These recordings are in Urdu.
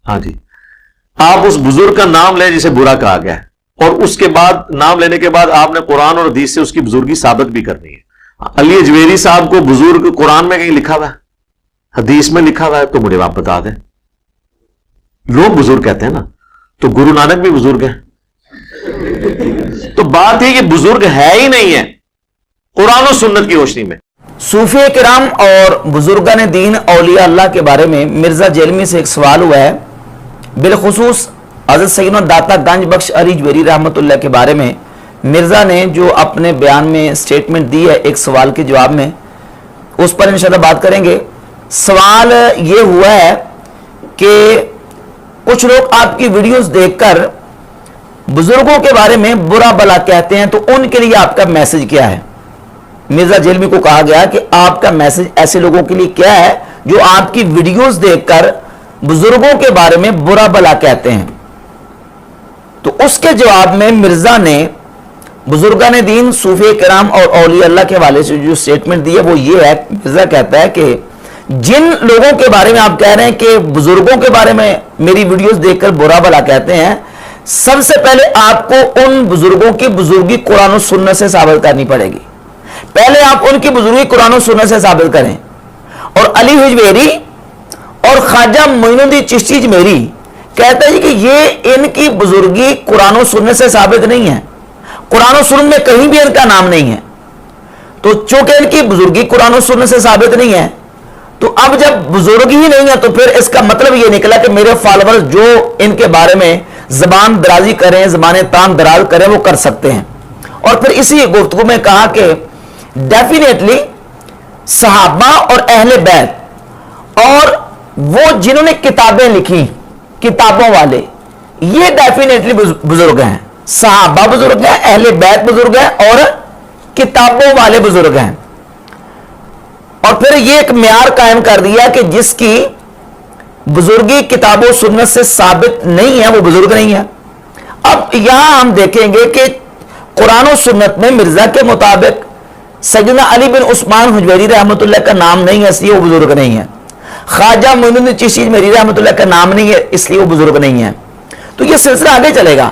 ہاں جی، آپ اس بزرگ کا نام لیں جسے برا کہا گیا ہے، اور اس کے بعد نام لینے کے بعد آپ نے قرآن اور حدیث سے اس کی بزرگی ثابت بھی کرنی ہے۔ علی اجویری صاحب کو بزرگ قرآن میں کہیں لکھا ہوا ہے، حدیث میں لکھا ہوا ہے تو مجھے آپ بتا دیں۔ لوگ بزرگ کہتے ہیں نا، تو گرو نانک بھی بزرگ ہیں۔ تو بات یہ کہ بزرگ ہے ہی نہیں ہے قرآن و سنت کی روشنی میں۔ صوفی کرام اور بزرگان دین اولیاء اللہ کے بارے میں مرزا جیلمی سے ایک سوال ہوا ہے، بالخصوص حضرت سیدنا داتا گنج بخش علی اجویری رحمۃ اللہ کے بارے میں مرزا نے جو اپنے بیان میں سٹیٹمنٹ دی ہے ایک سوال کے جواب میں، اس پر انشاءاللہ بات کریں گے۔ سوال یہ ہوا ہے کہ کچھ لوگ آپ کی ویڈیوز دیکھ کر بزرگوں کے بارے میں برا بلا کہتے ہیں، تو ان کے لیے آپ کا میسج کیا ہے؟ مرزا جیلمی کو کہا گیا کہ آپ کا میسج ایسے لوگوں کے لیے کیا ہے جو آپ کی ویڈیوز دیکھ کر بزرگوں کے بارے میں برا بلا کہتے ہیں؟ تو اس کے جواب میں مرزا نے بزرگان دین صوفی کرام اور اولیاء اللہ کے حوالے سے جو سٹیٹمنٹ دی ہے وہ یہ ہے۔ مرزا کہتا ہے کہ جن لوگوں کے بارے میں آپ کہہ رہے ہیں کہ بزرگوں کے بارے میں میری ویڈیوز دیکھ کر برا بلا کہتے ہیں، سب سے پہلے آپ کو ان بزرگوں کی بزرگی قرآن و سنت سے ثابت کرنی پڑے گی۔ پہلے آپ ان کی بزرگی قرآن و سنت سے ثابت کریں۔ اور علی اجویری اور خواجہ معین الدین چشتی اجمیری کہتا ہے کہ یہ ان کی بزرگی قرآن و سنت سے ثابت نہیں ہے، قرآن و سنت میں کہیں بھی ان کا نام نہیں ہے۔ تو چونکہ ان کی بزرگی قرآن و سنت سے ثابت نہیں ہے، تو اب جب بزرگ ہی نہیں ہے تو پھر اس کا مطلب یہ نکلا کہ میرے فالوور جو ان کے بارے میں زبان درازی کریں، زبان تان دراز کریں، وہ کر سکتے ہیں۔ اور پھر اسی گفتگو میں کہا کہ ڈیفینیٹلی صحابہ اور اہل بیت اور وہ جنہوں نے کتابیں لکھی، کتابوں والے، یہ ڈیفینیٹلی بزرگ ہیں۔ صحابہ بزرگ ہیں، اہل بیت بزرگ ہیں، اور کتابوں والے بزرگ ہیں۔ اور پھر یہ ایک معیار قائم کر دیا کہ جس کی بزرگی کتاب و سنت سے ثابت نہیں ہے وہ بزرگ نہیں ہے۔ اب یہاں ہم دیکھیں گے کہ قرآن و سنت میں مرزا کے مطابق سیدنا علی بن عثمان حجویری رحمۃ اللہ کا نام نہیں ہے، اس لیے وہ بزرگ نہیں ہے۔ خواجہ معین الدین چشتی اجمیری رحمۃ اللہ کا نام نہیں ہے، اس لیے وہ بزرگ نہیں ہے۔ تو یہ سلسلہ آگے چلے گا۔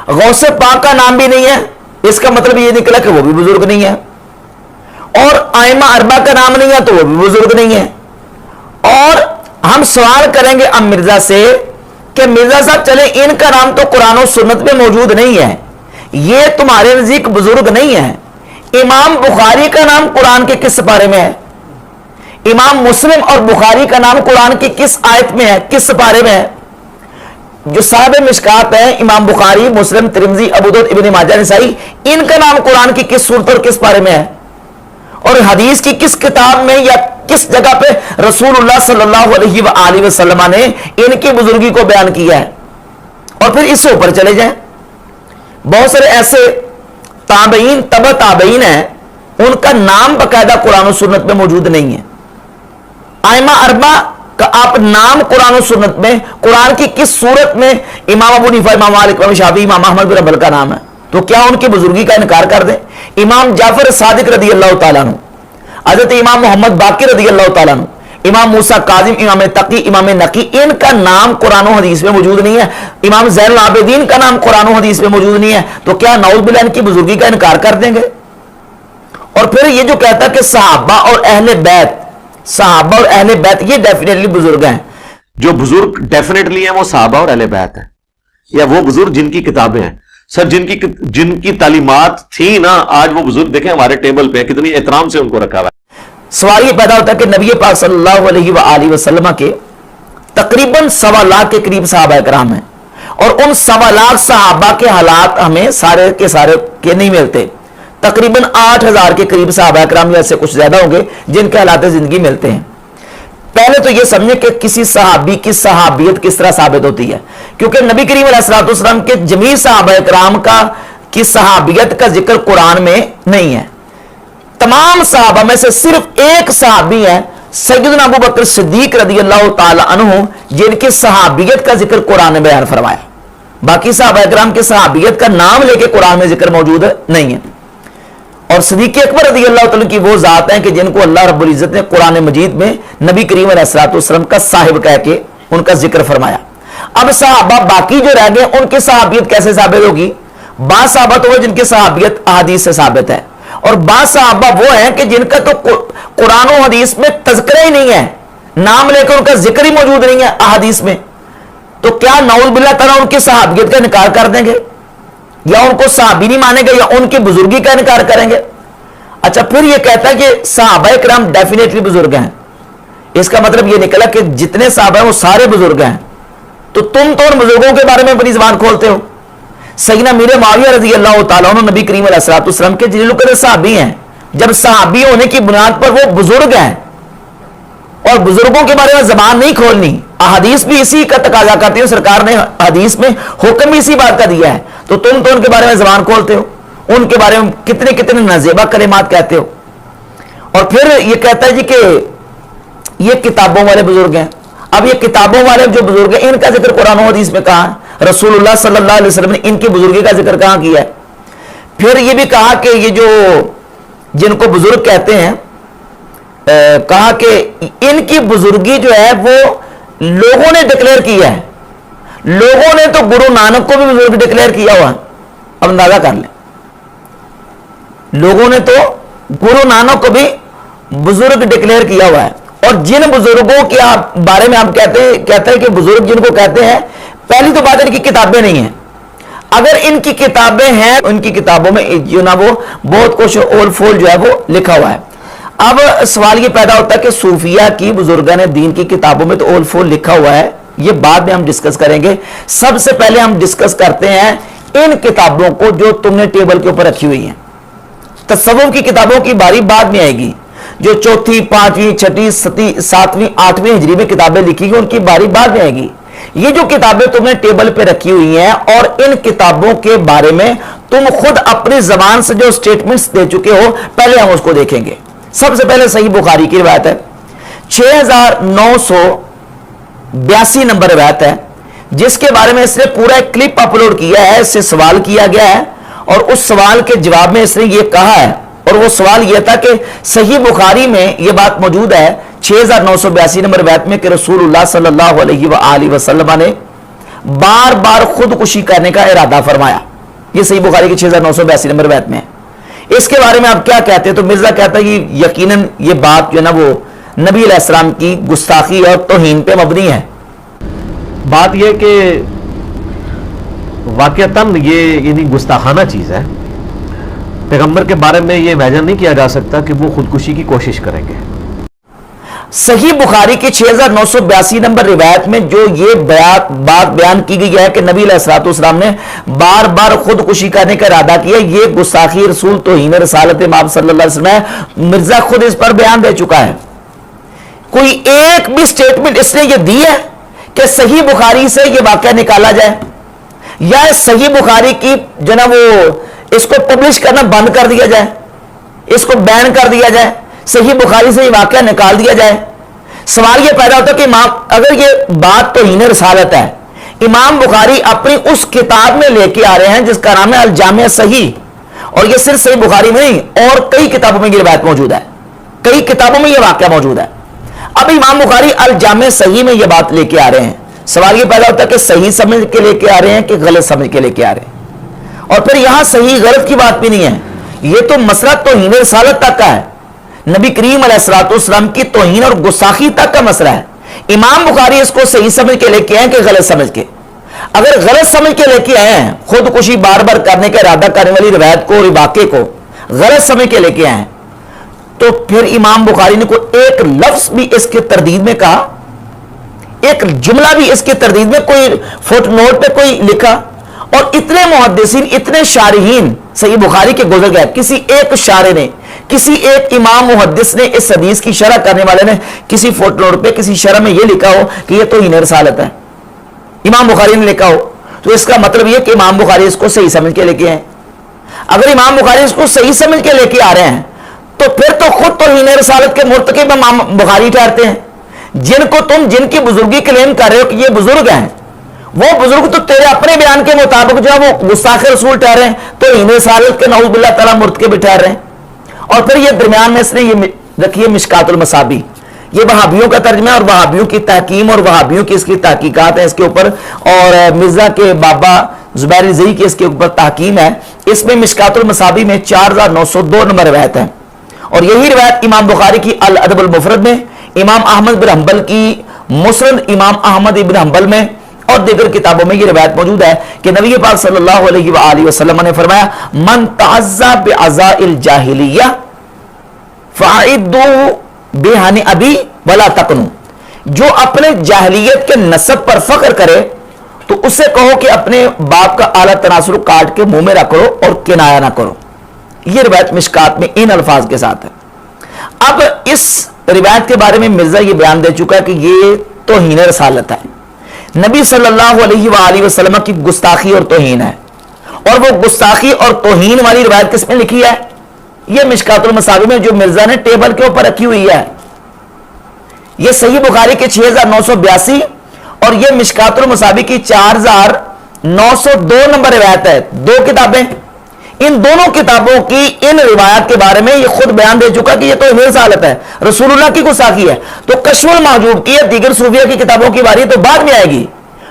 غوث پاک کا نام بھی نہیں ہے، اس کا مطلب یہ نکلا کہ وہ بھی بزرگ نہیں ہے۔ اور ائمہ اربعہ کا نام نہیں ہے تو وہ بھی بزرگ نہیں ہے۔ اور ہم سوال کریں گے اب مرزا سے کہ مرزا صاحب چلے ان کا نام تو قرآن و سنت میں موجود نہیں ہے، یہ تمہارے نزدیک بزرگ نہیں ہے۔ امام بخاری کا نام قرآن کے کس سپارے میں ہے؟ امام مسلم اور بخاری کا نام قرآن کی کس آیت میں ہے، کس سپارے میں ہے؟ جو صاحب مشکات ہیں امام بخاری، مسلم، ترمذی، ابو داؤد، ابن ماجہ، نسائی، ان کا نام قرآن کی کس سورت اور کس پارے میں ہے؟ اور حدیث کی کس کتاب میں یا کس جگہ پہ رسول اللہ صلی اللہ علیہ وآلہ وسلم نے ان کی بزرگی کو بیان کیا ہے؟ اور پھر اس سے اوپر چلے جائیں، بہت سارے ایسے تابعین، تبع تابعین ہیں، ان کا نام باقاعدہ قرآن و سنت میں موجود نہیں ہے۔ ائمہ اربعہ کا آپ نام قرآن و سنت میں، قرآن کی کس صورت میں امام ابو حنیفہ، امام مالک، امام شافعی، امام احمد بن حنبل کا نام ہے؟ تو کیا ان کی بزرگی کا انکار کر دیں؟ امام جعفر صادق رضی اللہ تعالیٰ عنہ، حضرت امام محمد باقر رضی اللہ تعالیٰ عنہ، امام موسیٰ کاظم، امام تقی، امام نقی، ان کا نام قرآن و حدیث میں موجود نہیں ہے۔ امام زین العابدین کا نام قرآن و حدیث میں موجود نہیں ہے، تو کیا نعوذ باللہ ان کی بزرگی کا انکار کر دیں گے؟ اور پھر یہ جو کہتا ہے کہ صحابہ اور اہل بیت، صحابہ اور اہل بیت یہ ڈیفینیٹلی بزرگ ہیں۔ جو بزرگ ڈیفینیٹلی ہیں وہ صحابہ اور اہل بیت ہیں، یا وہ بزرگ جن کی کتابیں ہیں۔ سر جن کی تعلیمات تھی نا، آج وہ بزرگ دیکھیں ہمارے ٹیبل پہ کتنی احترام سے ان کو رکھا ہوا ہے۔ سوال یہ پیدا ہوتا ہے کہ نبی پاک صلی اللہ علیہ وآلہ وسلم کے تقریباً 1.25 لاکھ کے قریب صحابہ کرام ہیں، اور ان 1.25 لاکھ صحابہ کے حالات ہمیں سارے کے سارے کے نہیں ملتے۔ تقریباً 8,000 کے قریب صحابہ کرام یا سے کچھ زیادہ ہوں گے جن کے حالات زندگی ملتے ہیں۔ پہلے تو یہ سمجھیں کہ کسی صحابی کی صحابیت کس طرح ثابت ہوتی ہے، کیونکہ نبی کریم علیہ الصلوۃ والسلام کے جمیع صحابہ کرام کی صحابیت کا ذکر قرآن میں نہیں ہے۔ تمام صحابہ میں سے صرف ایک صحابی ہے سیدنا ابو بکر صدیق رضی اللہ تعالی عنہ، جن کی صحابیت کا ذکر قرآن نے بیان فرمایا۔ باقی صحابہ کرام کی صحابیت کا نام لے کے قرآن میں ذکر موجود نہیں ہے۔ اور صدیق اکبر رضی اللہ تعالیٰ کی وہ ذات ہیں کہ جن کو اللہ رب العزت نے قرآن مجید میں نبی کریم علیہ الصلوۃ والسلام کا صاحب کہہ کے ان کا ذکر فرمایا۔ اب صحابہ باقی جو رہ گئے ان کی صحابیت کیسے ثابت ہوگی؟ بعض صحابہ تو وہ جن کی صحابیت احادیث سے ثابت ہے، اور بعض صحابہ وہ ہیں کہ جن کا تو قرآن و حدیث میں تذکرہ ہی نہیں ہے، نام لے کر ان کا ذکر ہی موجود نہیں ہے احادیث میں، تو کیا نعوذ باللہ تعالیٰ ان کی صحابیت کا انکار کر دیں گے، یا ان کو صحابی نہیں مانیں گے، یا ان کی بزرگی کا انکار کریں گے؟ اچھا، پھر یہ کہتا ہے کہ صحابہ کرام ڈیفینیٹلی بزرگ ہیں، اس کا مطلب یہ نکلا کہ جتنے صحابہ ہیں وہ سارے بزرگ ہیں، تو تم تو ان بزرگوں کے بارے میں اپنی زبان کھولتے ہو۔ سیدنا امیر معاویہ رضی اللہ تعالیٰ عنہ نبی کریم علیہ السلام کے جن لوگ صحابی ہیں، جب صحابی ہونے کی بنیاد پر وہ بزرگ ہیں اور بزرگوں کے بارے میں زبان نہیں کھولنی، احادیث بھی اسی کا تقاضا کرتی ہے، سرکار نے حدیث میں حکم بھی اسی بات کا دیا ہے، تو تم تو ان کے بارے میں زبان کھولتے ہو، ان کے بارے میں کتنے کتنے نازیبہ کلمات کہتے ہو۔ اور پھر یہ کہتا ہے جی کہ یہ کتابوں والے بزرگ ہیں۔ اب یہ کتابوں والے جو بزرگ ہیں ان کا ذکر قرآن و حدیث میں کہاں ہے؟ رسول اللہ صلی اللہ علیہ وسلم نے ان کی بزرگی کا ذکر کہاں کیا ہے؟ پھر یہ بھی کہا کہ یہ جو جن کو بزرگ کہتے ہیں، کہا کہ ان کی بزرگی جو ہے وہ لوگوں نے ڈکلیئر کیا ہے، لوگوں نے تو گرو نانک کو بھی بزرگ ڈکلیئر کیا ہوا ہے۔ اب اندازہ کر لیں، لوگوں نے تو گرو نانک کو بھی بزرگ ڈکلیئر کیا ہوا ہے، اور جن بزرگوں کے بارے میں آپ کہتے ہیں کہ بزرگ جن کو کہتے ہیں، پہلی تو بات ان کی کتابیں نہیں ہیں، اگر ان کی کتابیں ہیں ان کی کتابوں میں جو نا وہ بہت کچھ اول فول جو ہے وہ لکھا ہوا ہے۔ اب سوال یہ پیدا ہوتا ہے کہ صوفیہ کی بزرگان دین کی کتابوں میں تو اول فول لکھا ہوا ہے، یہ بعد میں ہم ڈسکس کریں گے۔ سب سے پہلے ہم ڈسکس کرتے ہیں ان کتابوں کو جو تم نے ٹیبل کے اوپر رکھی ہوئی ہیں۔ تصوف کی کتابوں کی باری بعد میں آئے گی، جو چوتھی، پانچویں، چھٹی، ساتویں، آٹھویں ہجری میں کتابیں لکھی گئی ان کی باری بعد میں آئے گی۔ یہ جو کتابیں تم نے ٹیبل پہ رکھی ہوئی ہیں اور ان کتابوں کے بارے میں تم خود اپنی زبان سے جو سٹیٹمنٹس دے چکے ہو، پہلے ہم اس کو دیکھیں گے۔ سب سے پہلے صحیح بخاری کی روایت ہے، 6982 نمبر روایت ہے، جس کے بارے میں اس نے پورا ایک کلپ اپلوڈ کیا ہے، اس سے سوال کیا گیا ہے اور اس سوال کے جواب میں اس نے یہ کہا ہے، اور وہ سوال یہ تھا کہ صحیح بخاری میں یہ بات موجود ہے 6982 نمبر روایت میں کہ رسول اللہ صلی اللہ علیہ وآلہ وسلم نے بار بار خودکشی کرنے کا ارادہ فرمایا۔ یہ صحیح بخاری کی 6982 نمبر روایت میں ہے۔ اس کے بارے میں آپ کیا کہتے ہیں؟ تو مرزا کہتا ہے کہ یقیناً یہ بات جو نا وہ نبی علیہ السلام کی گستاخی اور توہین پہ مبنی ہے۔ بات یہ کہ واقعتاً یہ یعنی گستاخانہ چیز ہے، پیغمبر کے بارے میں یہ امیجن نہیں کیا جا سکتا کہ وہ خودکشی کی کوشش کریں گے۔ صحیح بخاری کی 6982 نمبر روایت میں جو یہ بات بیان کی گئی ہے کہ نبی علیہ الصلوۃ والسلام نے بار بار خودکشی کرنے کا ارادہ کیا، یہ گستاخی رسول توہین رسالت مآب صلی اللہ علیہ وسلم ہے۔ مرزا خود اس پر بیان دے چکا ہے۔ کوئی ایک بھی سٹیٹمنٹ اس نے یہ دی ہے کہ صحیح بخاری سے یہ واقعہ نکالا جائے، یا صحیح بخاری کی جو نا وہ اس کو پبلش کرنا بند کر دیا جائے، اس کو بین کر دیا جائے، صحیح بخاری سے یہ واقعہ نکال دیا جائے؟ سوال یہ پیدا ہوتا ہے کہ امام، اگر یہ بات توہین رسالت ہے، امام بخاری اپنی اس کتاب میں لے کے آ رہے ہیں جس کا نام ہے الجامع صحیح، اور یہ صرف صحیح بخاری میں نہیں اور کئی کتابوں میں یہ روایت موجود ہے، کئی کتابوں میں یہ واقعہ موجود ہے۔ اب امام بخاری الجامع صحیح میں یہ بات لے کے آ رہے ہیں، سوال یہ پیدا ہوتا ہے کہ صحیح سمجھ کے لے کے آ رہے ہیں کہ غلط سمجھ کے لے کے آ رہے ہیں؟ اور پھر یہاں صحیح غلط کی بات بھی نہیں ہے، یہ تو مسئلہ توہین رسالت تک کا ہے، نبی کریم علیہ الصلوۃ والسلام کی توہین اور گستاخی تک کا مسئلہ ہے۔ امام بخاری اس کو صحیح سمجھ کے لے کے آئے کہ غلط سمجھ کے؟ اگر غلط سمجھ کے لے کے آئے ہیں، خودکشی بار بار کرنے کا ارادہ کرنے والی روایت کو اور واقعے کو غلط سمجھ کے لے کے آئے ہیں، تو پھر امام بخاری نے کوئی ایک لفظ بھی اس کے تردید میں کہا، ایک جملہ بھی اس کی تردید میں کوئی فٹ نوٹ پہ کوئی لکھا؟ اور اتنے محدثین، اتنے شارحین صحیح بخاری کے گزر گئے، کسی ایک شارح نے، کسی ایک امام محدث نے اس حدیث کی شرح کرنے والے نے کسی فٹ نوٹ پہ کسی شرح میں یہ لکھا ہو کہ یہ توہین رسالت ہے، امام بخاری نے لکھا ہو، تو اس کا مطلب یہ کہ امام بخاری اس کو صحیح سمجھ کے لے کے آئے۔ اگر امام بخاری اس کو صحیح سمجھ کے لے کے آ رہے ہیں تو پھر تو خود توہین رسالت کے مرتکب امام بخاری ٹھہرتے ہیں، جن کو تم جن کی بزرگی کلیم کر رہے ہو کہ یہ بزرگ ہیں، وہ بزرگ تو تیرے اپنے بیان کے مطابق جو ہے وہ گستاخ رسول ٹھہرے ہیں، توہین رسالت کے نعوذ باللہ تعالیٰ مرتکب ٹھہر رہے ہیں۔ اور پھر یہ درمیان میں اس نے یہ رکھی ہے مشکات المصابیح، یہ وہابیوں کا ترجمہ ہے اور وہابیوں کی تحکیم اور وہابیوں کی اس کی تحقیقات ہیں اس کے اوپر، اور مرزا کے بابا زبیر زئی کی اس کے اوپر تحکیم ہے۔ اس میں مشکات المصابیح میں 4902 نمبر روایت ہے، اور یہی روایت امام بخاری کی الادب المفرد میں، امام احمد بن حنبل کی مسند امام احمد بن حنبل میں اور دیگر کتابوں میں یہ روایت موجود ہے کہ نبی پاک صلی اللہ علیہ وآلہ وسلم نے فرمایا من تعزى بعزاء الجاہلیہ فاعدوا بہن ابی ولا تقنوا، جو اپنے جاہلیت کے نسب پر فخر کرے تو اسے کہو کہ اپنے باپ کا اعلیٰ تناسل کاٹ کے منہ میں رکھ کرو اور کنایا نہ کرو۔ یہ روایت مشکات میں ان الفاظ کے ساتھ ہے۔ اب اس روایت کے بارے میں مرزا یہ بیان دے چکا ہے کہ یہ توہین رسالت ہے، نبی صلی اللہ علیہ وآلہ وسلم کی گستاخی اور توہین ہے، اور وہ گستاخی اور توہین والی روایت کس میں لکھی ہے؟ یہ مشکات المصابیح میں جو مرزا نے ٹیبل کے اوپر رکھی ہوئی ہے، یہ صحیح بخاری کے 6982 اور یہ مشکات المصابیح کی 4902 نمبر روایت ہے، دو کتابیں۔ ان دونوں کتابوں کی ان روایات کے بارے میں یہ خود بیان دے چکا کہ یہ تو توہین رسالت ہے، رسول اللہ کی گستاخی ہے۔ تو کشف المحجوب کی یا دیگر صوفیہ کی کتابوں کی باری تو بعد میں آئے گی،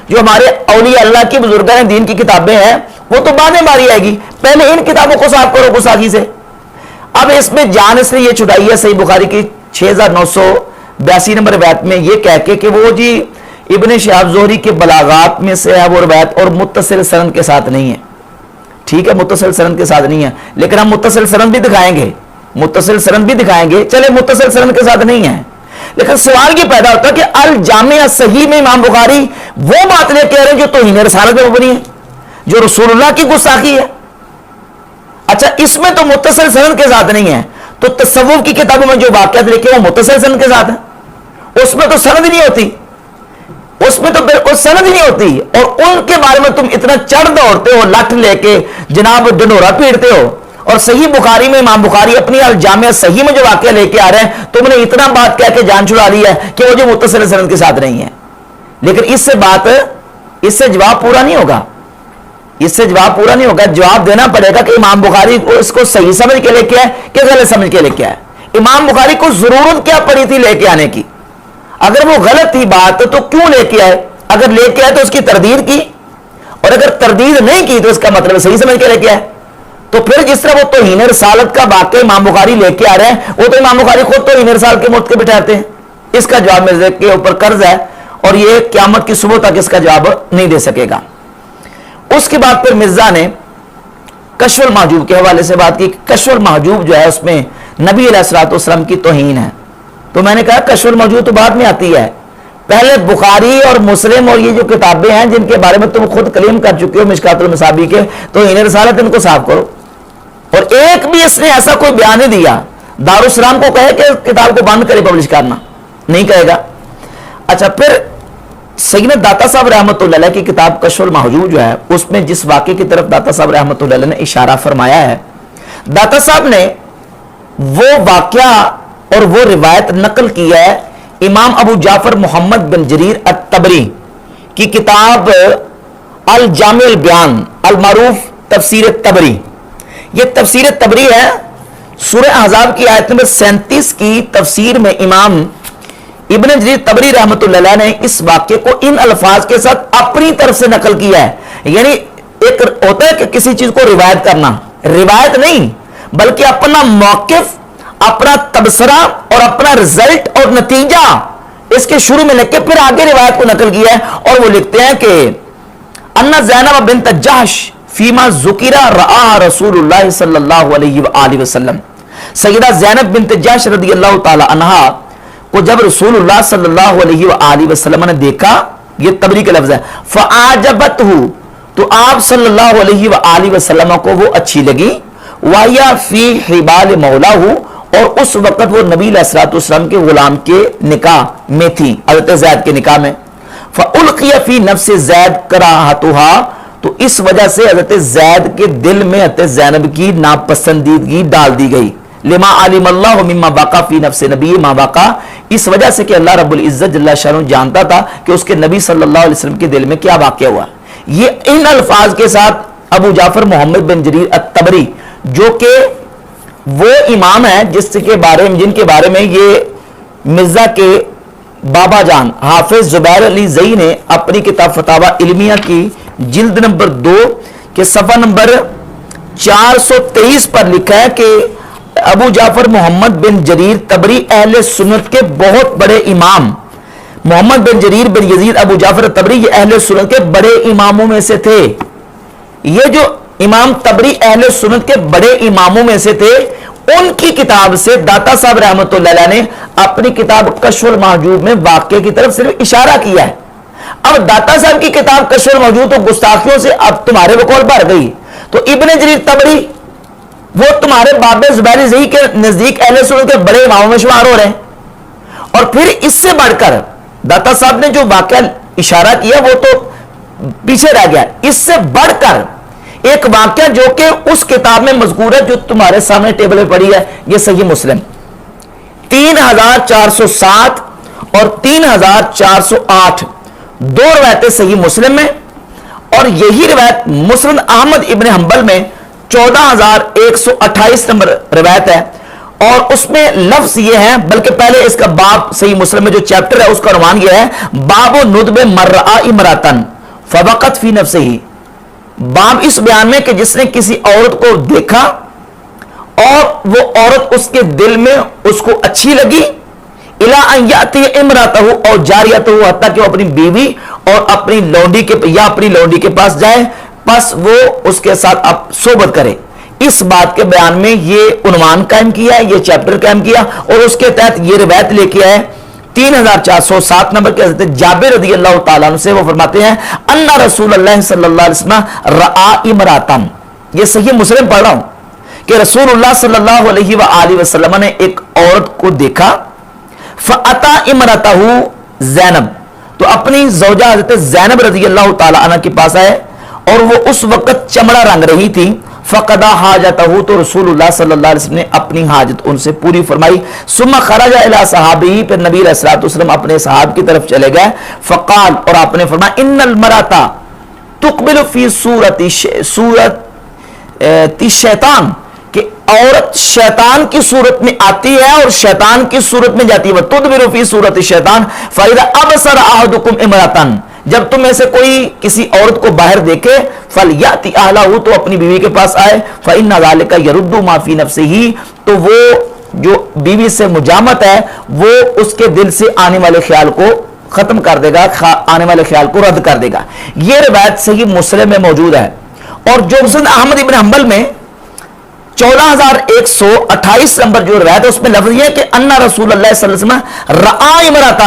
جو ہمارے اولیاء اللہ کی بزرگان دین کی کتابیں ہیں وہ تو بعد میں باری آئے گی، پہلے ان کتابوں کو صاف کرو گستاخی سے۔ اب اس میں جان اس نے یہ چھڑائی ہے صحیح بخاری کی 6982 نمبر روایت میں یہ کہہ کے کہ وہ جی ابن شہاب زہری کے بلاغات میں سے ہے وہ روایت، اور متصل سند کے ساتھ نہیں ہے۔ ٹھیک ہے، متصل سند کے ساتھ نہیں ہے، لیکن ہم متصل سند بھی دکھائیں گے، متصل سند بھی دکھائیں گے، چلے متصل سند کے ساتھ نہیں ہے، لیکن سوال یہ پیدا ہوتا ہے کہ الجامع صحیح میں امام بخاری وہ بات لے کے آ رہے ہیں جو توہین رسالت میں مبنی ہے، جو رسول اللہ کی گستاخی ہے۔ اچھا، اس میں تو متصل سند کے ساتھ نہیں ہے، تو تصوف کی کتابوں میں جو واقعات لکھے وہ متصل سند کے ساتھ ہیں، اس میں تو سند نہیں ہوتی، اس میں تو بالکل سند نہیں ہوتی، اور ان کے بارے میں تم اتنا چڑھ دوڑتے ہو، لٹ لے کے جناب ڈنڈورا پیٹتے ہو، اور صحیح بخاری میں امام بخاری اپنی الجامع صحیح میں جو واقعہ لے کے آ رہے ہیں تم نے اتنا بات کہہ کے جان چھڑا لی ہے کہ وہ جو متصل سند کے ساتھ نہیں ہے۔ لیکن اس سے جواب پورا نہیں ہوگا، اس سے جواب پورا نہیں ہوگا، جواب دینا پڑے گا کہ امام بخاری اس کو صحیح سمجھ کے لے کے آئے کہ غلط سمجھ کے لے کے آئے۔ امام بخاری کو ضرورت کیا پڑی تھی لے کے آنے کی؟ اگر وہ غلط تھی بات تو کیوں لے کے آئے؟ اگر لے کے آئے تو اس کی تردید کی، اور اگر تردید نہیں کی تو اس کا مطلب صحیح سمجھ کے لے کے آئے۔ تو پھر جس طرح وہ توہین رسالت کا واقعہ امام بخاری لے کے آ رہے ہیں، وہ تو امام بخاری خود توہین رسالت کے مرتکب بٹھاتے ہیں۔ اس کا جواب مرزا کے اوپر قرض ہے، اور یہ قیامت کی صبح تک اس کا جواب نہیں دے سکے گا۔ اس کے بعد پھر مرزا نے کشف المحجوب کے حوالے سے بات کی۔ کشف المحجوب جو ہے اس میں نبی علیہ الصلوۃ والسلام کی توہین ہے، تو میں نے کہا کشف المحجوب تو بعد میں آتی ہے، پہلے بخاری اور مسلم اور یہ جو کتابیں ہیں جن کے بارے میں تم خود کلیم کر چکے ہو مشکات المصابیح کے، توہین رسالت ان کو صاف کرو۔ اور ایک بھی اس نے ایسا کوئی بیان نہیں دیا دارالسلام کو کہے کہ کتاب کو بند کرے پبلش کرنا، نہیں کہے گا۔ اچھا، پھر سیدنا داتا صاحب رحمۃ اللہ علیہ کی کتاب کشف المحجوب جو ہے اس میں جس واقعے کی طرف داتا صاحب رحمۃ اللہ علیہ نے اشارہ فرمایا ہے، داتا صاحب نے وہ واقعہ اور وہ روایت نقل کی ہے امام ابو جعفر محمد بن جریر الطبری کی کتاب الجامع البیان المعروف تفسیر طبری۔ یہ تفسیر طبری ہے، سورہ احزاب کی آیت نمبر 37 کی تفسیر میں امام ابن جریر طبری رحمۃ اللہ علیہ نے اس واقعے کو ان الفاظ کے ساتھ اپنی طرف سے نقل کیا ہے۔ یعنی ایک ہوتا ہے کہ کسی چیز کو روایت کرنا، روایت نہیں بلکہ اپنا موقف، اپنا تبصرہ اور اپنا رزلٹ اور نتیجہ اس کے شروع میں لکھ کے پھر آگے روایت کو نقل کیا ہے، اور وہ لکھتے ہیں کہ ان زینب بنت جحش فیما ذکر رآ رسول اللہ صلی اللہ علیہ وآلہ وسلم، سیدہ زینب بنت جحش رضی اللہ تعالی عنہا کو جب رسول اللہ صلی اللہ علیہ وآلہ وسلم نے دیکھا، یہ طبری کا لفظ ہے، فَعَجَبَتْهُ، تو آپ صلی اللہ علیہ وآلہ وسلم کو وہ اچھی لگی، وَهِيَ فِي حِبَالِ مَوْلَاهُ، اور اس وقت وہ نبی علیہ الصلوۃ والسلام کے غلام کے نکاح میں تھی، حضرت زید کے نکاح میں، فَأُلْقِيَ فِي نَفْسِ زید كَرَاهَتُهَا، تو اس وجہ سے حضرت زید کے دل میں حضرت زینب کی ناپسندیدگی ڈال دی گئی، لما علم اللہ مما واقع فی نفس نبی ما واقع، اس وجہ سے کہ اللہ رب العزت جل شانہ جانتا تھا کہ اس کے نبی صلی اللہ علیہ وسلم کے دل میں کیا واقع ہوا۔ یہ ان الفاظ کے ساتھ ابو جعفر محمد بن جریر الطبری، جو کہ وہ امام ہیں جن کے بارے میں یہ مرزا کے بابا جان حافظ زبیر علی زئی نے اپنی کتاب فتاوی علمیہ کی جلد نمبر 2 کے صفحہ نمبر 423 پر لکھا ہے کہ ابو جعفر محمد بن جریر طبری اہل سنت کے بہت بڑے امام، محمد بن جریر بن یزید ابو جعفر طبری یہ اہل سنت کے بڑے اماموں میں سے تھے. یہ جو امام طبری اہل سنت کے بڑے اماموں میں سے تھے، ان کی کتاب سے داتا صاحب رحمۃ اللہ علیہ نے اپنی کتاب کشف المحجوب میں واقعے کی طرف صرف اشارہ کیا ہے. اب داتا صاحب کی کتاب کشف المحجوب تو گستاخیوں سے اب تمہارے بقول بھر گئی، تو ابن جریر طبری وہ تمہارے باب زبیر زئی کے نزدیک اہل سنت کے بڑے اماموں میں شمار ہو رہے ہیں. اور پھر اس سے بڑھ کر داتا صاحب نے جو واقعہ اشارہ کیا وہ تو پیچھے رہ گیا. اس سے بڑھ کر ایک واقعہ جو کہ اس کتاب میں مذکور ہے جو تمہارے سامنے ٹیبل پہ پڑی ہے، یہ صحیح مسلم 3407 اور 3408 دو روایتیں صحیح مسلم میں، اور یہی روایت مسند احمد ابن حنبل میں 14128 نمبر روایت ہے. اور اس میں لفظ یہ ہے، بلکہ پہلے اس کا باب صحیح مسلم میں جو چیپٹر ہے اس کا عنوان یہ ہے باب ندب من رأى امرأة فوقت فی نفسہ. باب اس بیان میں کہ جس نے کسی عورت کو دیکھا اور وہ عورت اس کے دل میں اس کو اچھی لگی، الا ان یاتی امرأتہ اور جاریتہ، حتیٰ کہ وہ اپنی بیوی اور اپنی لونڈی کے یا اپنی لونڈی کے پاس جائے، پس وہ اس کے ساتھ صحبت کرے. اس بات کے بیان میں یہ عنوان قائم کیا ہے، یہ چیپٹر قائم کیا، اور اس کے تحت یہ روایت لے کے آئے 3407 نمبر کے حضرت جابر رضی اللہ تعالیٰ عنہ سے. وہ فرماتے ہیں ان رسول اللہ صلی اللہ علیہ وسلم رأى امرأة، یہ صحیح مسلم پڑھ رہا ہوں کہ رسول اللہ صلی اللہ علیہ وآلہ وسلم نے ایک عورت کو دیکھا، فأتى امرأته زینب، تو اپنی زوجہ حضرت زینب رضی اللہ تعالیٰ عنہ کے پاس آئے اور وہ اس وقت چمڑا رنگ رہی تھی. فقضى حاجته، تو رسول اللہ صلی اللہ علیہ وسلم نے اپنی حاجت ان سے پوری فرمائی. ثم خرج الى صحابی، پھر نبی علیہ الصلوۃ والسلام اپنے صحاب کی طرف چلے گئے. فقال، اور آپ نے فرمایا ان المرأة تقبل فی صورت شیطان، کہ عورت شیطان کی صورت میں آتی ہے اور شیطان کی صورت میں جاتی ہے. وتدبر فی صورت شیطان فاذا ابصر احدکم امرأة، جب تم میں سے کوئی کسی عورت کو باہر دیکھے فلیاتی اہلہ، تو اپنی بیوی کے پاس آئے. فإن ذلک یرد ما فی نفسہ، تو وہ جو بیوی سے مجامت ہے وہ اس کے دل سے آنے والے خیال کو ختم کر دے گا، آنے والے خیال کو رد کر دے گا. یہ روایت صحیح مسلم میں موجود ہے. اور جو مسند احمد ابن حنبل میں 14128 نمبر جو روایت ہے اس میں لفظ یہ ہے کہ ان رسول اللہ صلی اللہ علیہ وسلم رأى امرأة،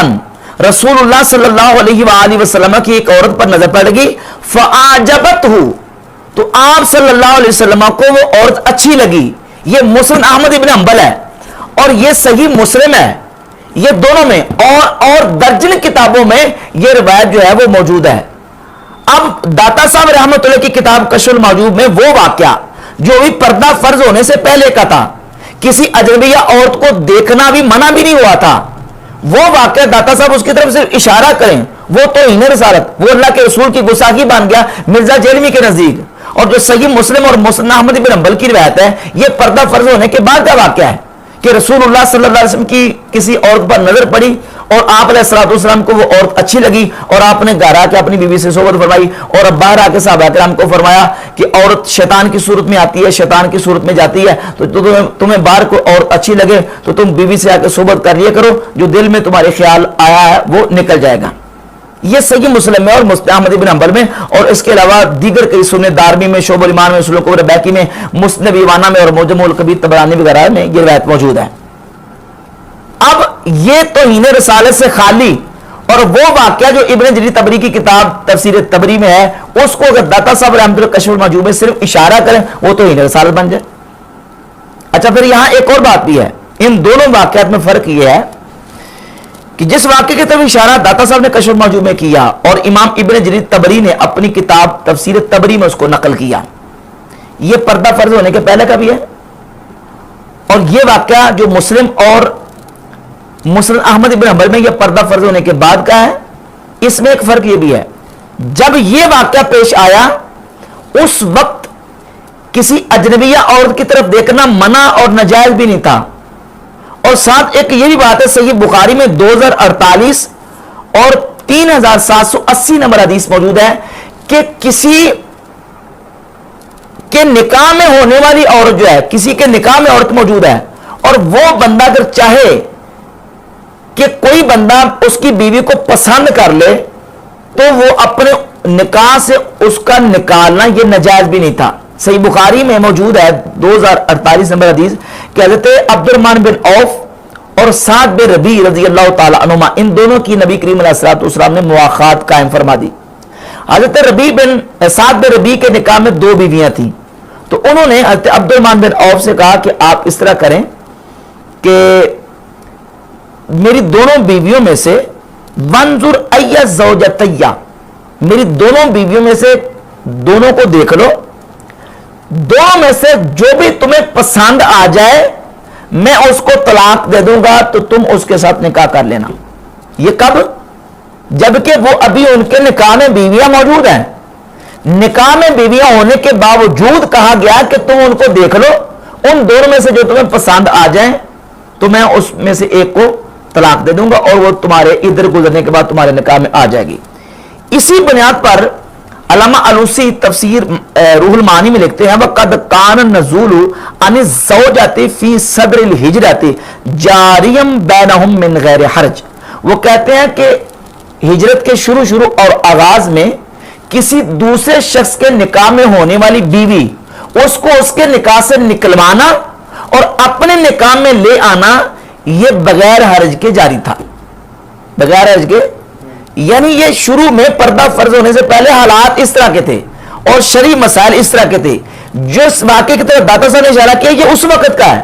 رسول اللہ صلی اللہ علیہ وآلہ وسلم کی ایک عورت پر نظر پڑ گئی. فاعجبتہ، تو آپ صلی اللہ علیہ وسلم کو وہ عورت اچھی لگی. یہ مسند احمد ابن حنبل ہے اور یہ صحیح مسلم ہے. یہ دونوں میں اور درجن کتابوں میں یہ روایت جو ہے وہ موجود ہے. اب داتا صاحب رحمۃ اللہ کی کتاب کشف المحجوب میں وہ واقعہ جو بھی پردہ فرض ہونے سے پہلے کا تھا، کسی اجنبیہ عورت کو دیکھنا بھی منع بھی نہیں ہوا تھا، وہ واقعہ داتا صاحب اس کی طرف سے اشارہ کریں، وہ توہین رسالت، وہ اللہ کے رسول کی گستاخی بن گیا مرزا جیلمی کے نزدیک. اور جو صحیح مسلم اور مسند احمد بن حنبل کی روایت ہے یہ پردہ فرض ہونے کے بعد کا واقعہ ہے کہ رسول اللہ صلی اللہ علیہ وسلم کی کسی عورت پر نظر پڑی اور آپ علیہ الصلوۃ والسلام کو وہ عورت اچھی لگی اور آپ نے گھر آ کے اپنی بیوی سے صحبت فرمائی اور اب باہر آ کے صحابہ کرام کو فرمایا کہ عورت شیطان کی صورت میں آتی ہے، شیطان کی صورت میں جاتی ہے، تو تمہیں باہر کو عورت اچھی لگے تو تم بیوی سے آ کے صحبت کر لیا کرو، جو دل میں تمہارے خیال آیا ہے وہ نکل جائے گا. یہ صحیح مسلم میں اور مسند احمد بن حنبل میں، اور اس کے علاوہ دیگر کئی سنن دارمی میں، شعب الایمان میں، سنن کبری بیہقی میں، مسند ایوانہ میں اور معجم الکبیر طبرانی وغیرہ میں یہ روایت موجود ہے. اب یہ توہین رسالت سے خالی اور وہ واقعہ جو ابن جریر طبری کی کتاب تفسیر طبری میں ہے اس کو اگر داتا صاحب رحمۃ اللہ کشف المحجوب میں صرف اشارہ کریں وہ توہین رسالت بن جائے. اچھا پھر یہاں ایک اور بات بھی ہے، ان دونوں واقعات میں فرق یہ ہے کہ جس واقعے کی طرف اشارہ داتا صاحب نے کشف المحجوب میں کیا اور امام ابن جریر طبری نے اپنی کتاب تفسیر طبری میں اس کو نقل کیا، یہ پردہ فرض ہونے کے پہلے کا بھی ہے. اور یہ واقعہ جو مسلم اور مسند احمد بن حنبل میں یہ پردہ فرض ہونے کے بعد کا ہے. اس میں ایک فرق یہ بھی ہے، جب یہ واقعہ پیش آیا اس وقت کسی اجنبیہ عورت کی طرف دیکھنا منع اور ناجائز بھی نہیں تھا، اور ساتھ ایک یہ بھی بات ہے صحیح بخاری میں 2048 اور 3780 نمبر حدیث موجود ہے کہ کسی کے نکاح میں ہونے والی عورت جو ہے، کسی کے نکاح میں عورت موجود ہے اور وہ بندہ اگر چاہے کہ کوئی بندہ اس کی بیوی کو پسند کر لے تو وہ اپنے نکاح سے اس کا نکالنا یہ ناجائز بھی نہیں تھا۔ صحیح بخاری میں موجود ہے 2048 نمبر حدیث کہ حضرت عبد الرحمن بن عوف اور سعد بن ربیع رضی اللہ تعالی عنہما، ان دونوں کی نبی کریم علیہ الصلوۃ والسلام نے مواخات قائم فرما دی۔ حضرت سعد بن ربیع کے نکاح میں 2 بیویاں تھیں، تو انہوں نے حضرت عبد الرحمن بن عوف سے کہا کہ آپ اس طرح کریں کہ میری دونوں بیویوں میں سے وانظر ای زوجتیہ، میری دونوں بیویوں میں سے دونوں کو دیکھ لو، دونوں میں سے جو بھی تمہیں پسند آ جائے میں اس کو طلاق دے دوں گا تو تم اس کے ساتھ نکاح کر لینا۔ یہ کب؟ جبکہ وہ ابھی ان کے نکاح میں بیویاں موجود ہیں، نکاح میں بیویاں ہونے کے باوجود کہا گیا کہ تم ان کو دیکھ لو، ان دونوں میں سے جو تمہیں پسند آ جائیں تو میں اس میں سے ایک کو طلاق دے دوں گا اور وہ تمہارے ادھر گزرنے کے بعد تمہارے نکاح میں آ جائے گی۔ اسی بنیاد پر علامہ علوسی تفسیر روح المعانی میں لکھتے ہیں وَقَدْ كَانَ النُّزُولُ عَنِ الزَّوْجَةِ فِي صَدْرِ الْحِجْرَةِ جَارِيًا بَيْنَهُمْ مِنْ غَيْرِ حَرْجٍ، وہ کہتے ہیں کہ ہجرت کے شروع اور آغاز میں کسی دوسرے شخص کے نکاح میں ہونے والی بیوی اس کو اس کے نکاح سے نکلوانا اور اپنے نکاح میں لے آنا یہ بغیر حرج کے جاری تھا، بغیر حرج کے، یعنی یہ شروع میں پردہ فرض ہونے سے پہلے حالات اس طرح کے تھے اور شرعی مسائل اس طرح کے تھے۔ جو اس واقعے کی طرف داتا صاحب نے اشارہ کیا یہ اس وقت کا ہے،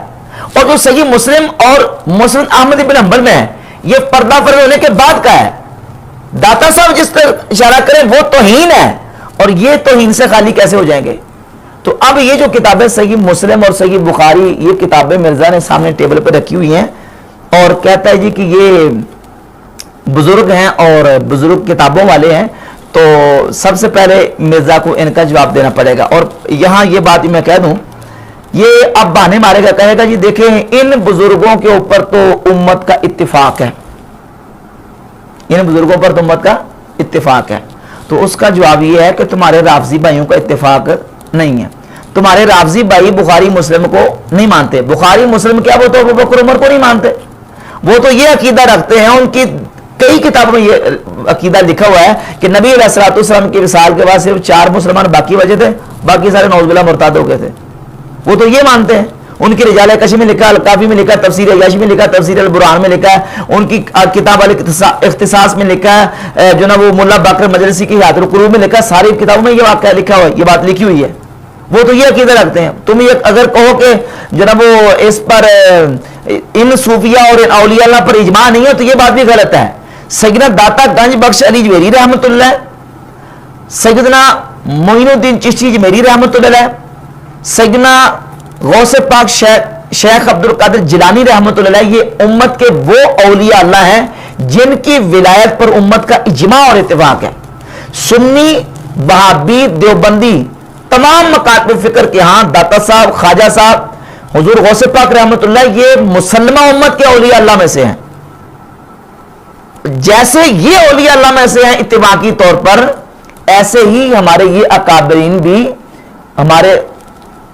اور جو صحیح مسلم اور مسند احمد بن حنبل میں ہے یہ پردہ فرض ہونے کے بعد کا ہے۔ داتا صاحب جس طرح اشارہ کریں وہ توہین ہے، اور یہ توہین سے خالی کیسے ہو جائیں گے؟ تو اب یہ جو کتابیں صحیح مسلم اور صحیح بخاری، یہ کتابیں مرزا نے سامنے ٹیبل پہ رکھی ہوئی ہیں اور کہتا ہے جی کہ یہ بزرگ ہیں اور بزرگ کتابوں والے ہیں، تو سب سے پہلے مرزا کو ان کا جواب دینا پڑے گا۔ اور یہاں یہ بات میں کہہ دوں، یہ اب بہانے مارے گا، کہے گا جی دیکھیں ان بزرگوں کے اوپر تو امت کا اتفاق ہے، ان بزرگوں پر تو امت کا اتفاق ہے، تو اس کا جواب یہ ہے کہ تمہارے رافضی بھائیوں کا اتفاق نہیں ہے، تمہارے رافضی بھائی بخاری مسلم کو نہیں مانتے۔ بخاری مسلم کیا، وہ تو ابو بکر عمر کو نہیں مانتے، وہ تو یہ عقیدہ رکھتے ہیں، ان کی کئی کتابوں میں یہ عقیدہ لکھا ہوا ہے کہ نبی علیہ الصلوۃ والسلام کے وصال کے بعد صرف 4 مسلمان باقی بچے تھے، باقی سارے نعوذ باللہ مرتد ہو گئے تھے، وہ تو یہ مانتے ہیں۔ ان کی رجال کشی میں لکھا، الکافی میں لکھا، تفسیر عیاشی میں لکھا، تفسیر البرہان میں لکھا ہے، ان کی کتاب الاختصاص میں لکھا ہے، جو نا وہ ملا باقر مجلسی کی حیات القلوب میں لکھا، ساری کتابوں میں یہ واقعہ لکھا ہوا ہے، یہ بات لکھی ہوئی ہے۔ وہ تو یہ عقیدہ رکھتے ہیں۔ تم یہ اگر کہو کہ جناب وہ اس پر ان صوفیہ اور ان اولیاء اللہ پر اجماع نہیں ہے تو یہ بات بھی غلط ہے۔ سیدنا داتا گنج بخش علی جویری رحمۃ اللہ، سیدنا معین الدین چشتی جمیری رحمۃ اللہ، سیدنا غوث پاک شیخ عبد القادر جیلانی رحمۃ اللہ، یہ امت کے وہ اولیاء اللہ ہیں جن کی ولایت پر امت کا اجماع اور اتفاق ہے۔ سنی، وہابی، دیوبندی، تمام مکاتب فکر کے ہاں داتا صاحب، خواجہ صاحب، حضور غوث پاک رحمۃ اللہ یہ مسلمہ امت کے اولیاء اللہ میں سے ہیں۔ جیسے یہ اولیاء اللہ میں سے ہیں اتفاقی طور پر، ایسے ہی ہمارے یہ اکابرین بھی ہمارے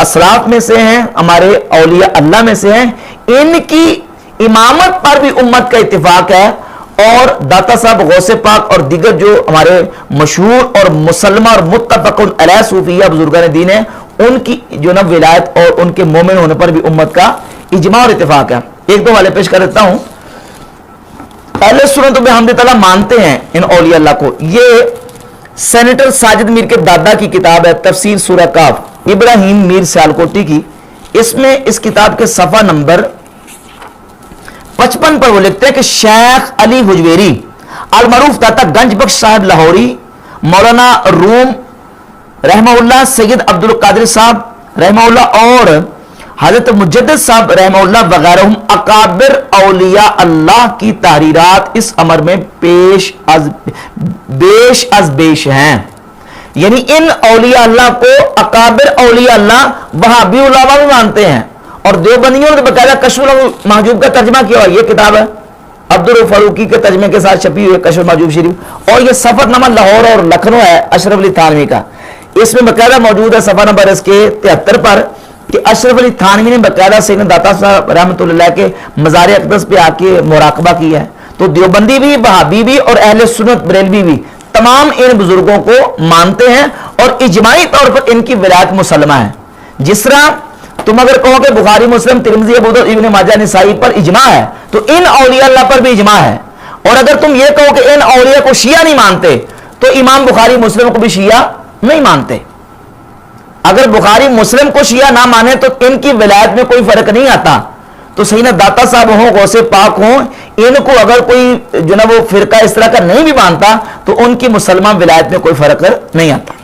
اسلاف میں سے ہیں، ہمارے اولیاء اللہ میں سے ہیں، ان کی امامت پر بھی امت کا اتفاق ہے۔ اور داتا صاحب، غوث پاک اور دیگر جو ہمارے مشہور اور مسلمہ اور متفق علیہ صوفیہ بزرگان دین ہیں، ان کی جو نا ولایت اور ان کے مومن ہونے پر بھی امت کا اجماع اور اتفاق ہے۔ ایک دو والے پیش کر دیتا ہوں۔ اہل سنت بحمد تعالیٰ مانتے ہیں ان اولیاء اللہ کو۔ یہ سینیٹر ساجد میر کے دادا کی کتاب ہے تفسیر سورہ کاف، ابراہیم میر سیالکوٹی کی، اس میں اس کتاب کے صفحہ نمبر 55 پر وہ لکھتے ہیں کہ شیخ علی حجویری المعروف داتا گنج بخش صاحب لاہوری، مولانا روم رحمہ اللہ، سید عبد القادر صاحب رحمہ اللہ اور حضرت مجدد صاحب رحمہ اللہ وغیرہ اکابر اولیاء اللہ کی تحریرات اس امر میں بیش از بیش ہیں۔ یعنی ان اولیاء اللہ کو اکابر اولیاء اللہ وہابی علماء بھی مانتے ہیں اور دیوبندیوں نے باقاعدہ کشف المحجوب کا ترجمہ کیا ہوا، یہ کتاب ہے عبدالرؤف فاروقی کے ترجمے کے ساتھ چھپی ہوئی ہے کشف المحجوب شریف، اور یہ سفر نامہ لاہور اور لکھنؤ ہے اشرف علی تھانوی کا، اس میں باقاعدہ موجود ہے صفحہ نمبر اس کے 73 پر کہ اشرف علی تھانوی نے باقاعدہ سیدنا داتا صاحب رحمۃ اللہ کے مزار اقدس پہ آ کے مراقبہ کیا ہے۔ تو دیوبندی بھی، وہابی بھی اور اہل سنت بریلوی بھی تمام ان بزرگوں کو مانتے ہیں اور اجماعی طور پر ان کی ولایت مسلمہ ہے۔ جس طرح تم اگر کہو کہ بخاری مسلم ترمذی ابو داؤد ابن ماجہ نسائی پر اجماع ہے تو ان اولیاء اللہ پر بھی اجماع ہے، اور اگر تم یہ کہو کہ ان اولیاء کو شیعہ نہیں مانتے تو امام بخاری مسلم کو بھی شیعہ نہیں مانتے۔ اگر بخاری مسلم کو شیعہ نہ مانے تو ان کی ولایت میں کوئی فرق نہیں آتا۔ تو سیدنا داتا صاحب ہوں، غوث پاک ہوں، ان کو اگر کوئی جو نا وہ فرقہ اس طرح کا نہیں بھی مانتا تو ان کی مسلمان ولایت میں کوئی فرق نہیں آتا۔